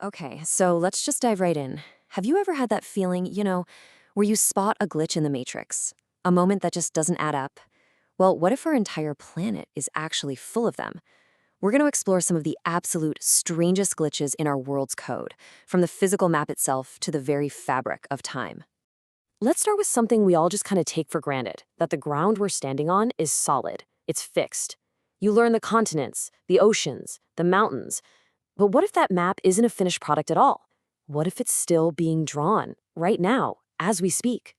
Okay, so let's just dive right in. Have you ever had that feeling, where you spot a glitch in the matrix? A moment that just doesn't add up? Well, what if our entire planet is actually full of them? We're going to explore some of the absolute strangest glitches in our world's code, from the physical map itself to the very fabric of time. Let's start with something we all just kind of take for granted, that the ground we're standing on is solid. It's fixed. You learn the continents, the oceans, the mountains. But what if that map isn't a finished product at all? What if it's still being drawn, right now, as we speak?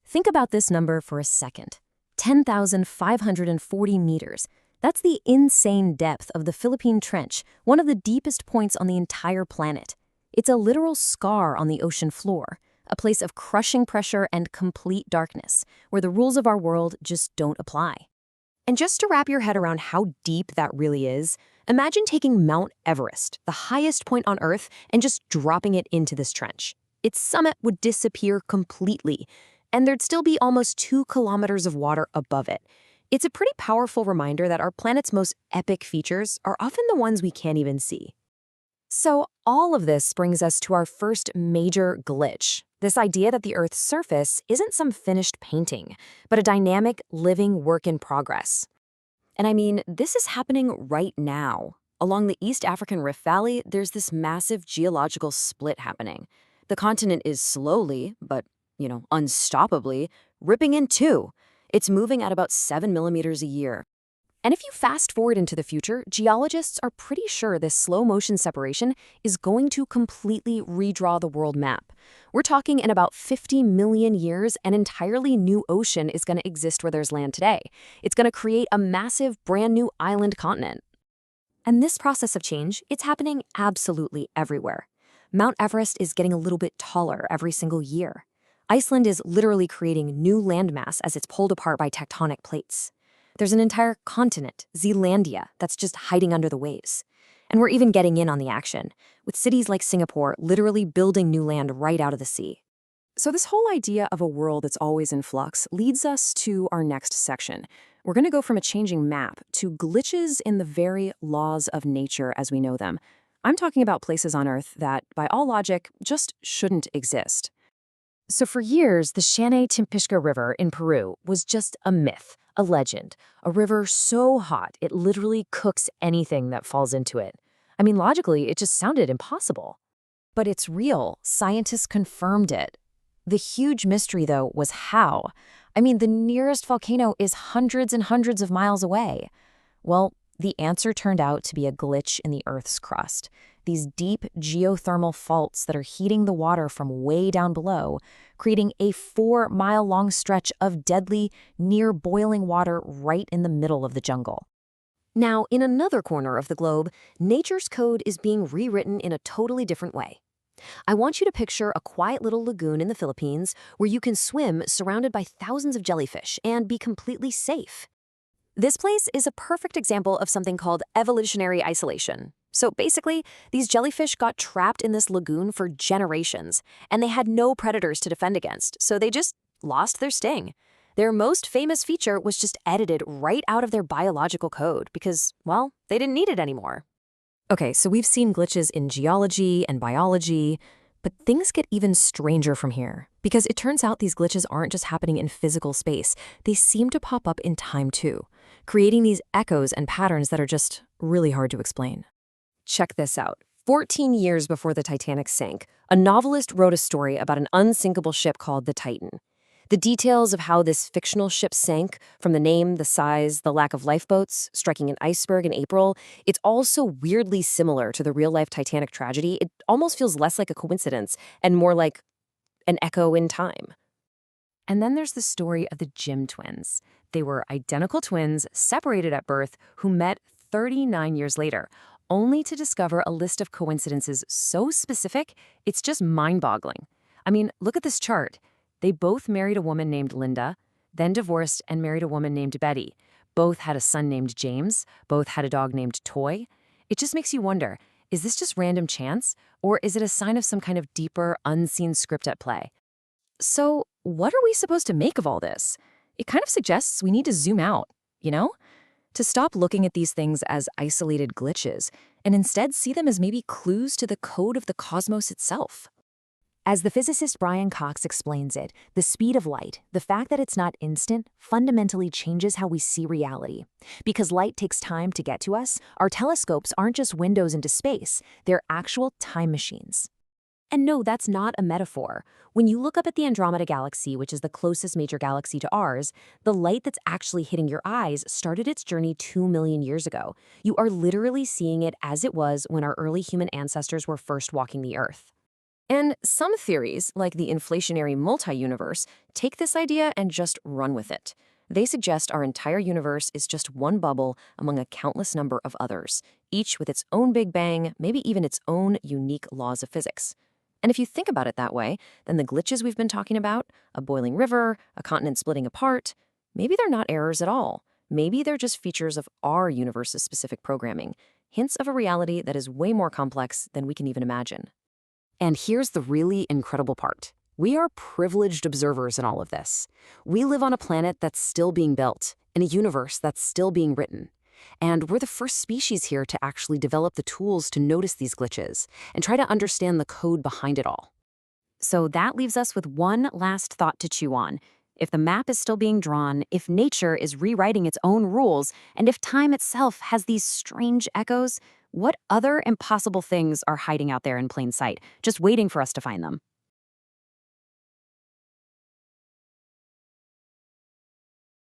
Think about this number for a second. 10,540 meters. That's the insane depth of the Philippine Trench, one of the deepest points on the entire planet. It's a literal scar on the ocean floor, a place of crushing pressure and complete darkness, where the rules of our world just don't apply. And just to wrap your head around how deep that really is, imagine taking Mount Everest, the highest point on Earth, and just dropping it into this trench. Its summit would disappear completely, and there'd still be almost 2 kilometers of water above it. It's a pretty powerful reminder that our planet's most epic features are often the ones we can't even see. So all of this brings us to our first major glitch, this idea that the Earth's surface isn't some finished painting, but a dynamic, living work in progress. And I mean, this is happening right now. Along the East African Rift Valley, there's this massive geological split happening. The continent is slowly, but, unstoppably, ripping in two. It's moving at about 7 millimeters a year. And if you fast forward into the future, geologists are pretty sure this slow motion separation is going to completely redraw the world map. We're talking in about 50 million years, an entirely new ocean is going to exist where there's land today. It's going to create a massive, brand new island continent. And this process of change, it's happening absolutely everywhere. Mount Everest is getting a little bit taller every single year. Iceland is literally creating new landmass as it's pulled apart by tectonic plates. There's an entire continent, Zealandia, that's just hiding under the waves. And we're even getting in on the action, with cities like Singapore literally building new land right out of the sea. So this whole idea of a world that's always in flux leads us to our next section. We're going to go from a changing map to glitches in the very laws of nature as we know them. I'm talking about places on Earth that, by all logic, just shouldn't exist. So for years, the Shanay-Timpishka River in Peru was just a myth, a legend, a river so hot it literally cooks anything that falls into it. I mean, logically, it just sounded impossible. But it's real. Scientists confirmed it. The huge mystery, though, was how. I mean, the nearest volcano is hundreds and hundreds of miles away. Well, the answer turned out to be a glitch in the Earth's crust. These deep geothermal faults that are heating the water from way down below, creating a 4-mile-long stretch of deadly, near-boiling water right in the middle of the jungle. Now, in another corner of the globe, nature's code is being rewritten in a totally different way. I want you to picture a quiet little lagoon in the Philippines where you can swim surrounded by thousands of jellyfish and be completely safe. This place is a perfect example of something called evolutionary isolation. So basically, these jellyfish got trapped in this lagoon for generations, and they had no predators to defend against, so they just lost their sting. Their most famous feature was just edited right out of their biological code because, well, they didn't need it anymore. Okay, so we've seen glitches in geology and biology, but things get even stranger from here, because it turns out these glitches aren't just happening in physical space. They seem to pop up in time too, creating these echoes and patterns that are just really hard to explain. Check this out. 14 years before the Titanic sank, a novelist wrote a story about an unsinkable ship called the Titan. The details of how this fictional ship sank, from the name, the size, the lack of lifeboats, striking an iceberg in April, it's all so weirdly similar to the real-life Titanic tragedy, it almost feels less like a coincidence and more like an echo in time. And then there's the story of the Jim twins. They were identical twins, separated at birth, who met 39 years later, only to discover a list of coincidences so specific, it's just mind-boggling. I mean, look at this chart. They both married a woman named Linda, then divorced and married a woman named Betty. Both had a son named James. Both had a dog named Toy. It just makes you wonder, is this just random chance? Or is it a sign of some kind of deeper, unseen script at play? So, what are we supposed to make of all this? It kind of suggests we need to zoom out, you know? To stop looking at these things as isolated glitches and instead see them as maybe clues to the code of the cosmos itself. As the physicist Brian Cox explains it, the speed of light, the fact that it's not instant, fundamentally changes how we see reality. Because light takes time to get to us, our telescopes aren't just windows into space, they're actual time machines. And no, that's not a metaphor. When you look up at the Andromeda Galaxy, which is the closest major galaxy to ours, the light that's actually hitting your eyes started its journey 2 million years ago. You are literally seeing it as it was when our early human ancestors were first walking the Earth. And some theories, like the inflationary multi-universe, take this idea and just run with it. They suggest our entire universe is just one bubble among a countless number of others, each with its own Big Bang, maybe even its own unique laws of physics. And if you think about it that way, then the glitches we've been talking about, a boiling river, a continent splitting apart, maybe they're not errors at all. Maybe they're just features of our universe's specific programming, hints of a reality that is way more complex than we can even imagine. And here's the really incredible part. We are privileged observers in all of this. We live on a planet that's still being built, in a universe that's still being written. And we're the first species here to actually develop the tools to notice these glitches and try to understand the code behind it all. So that leaves us with one last thought to chew on. If the map is still being drawn, if nature is rewriting its own rules, and if time itself has these strange echoes, what other impossible things are hiding out there in plain sight, just waiting for us to find them?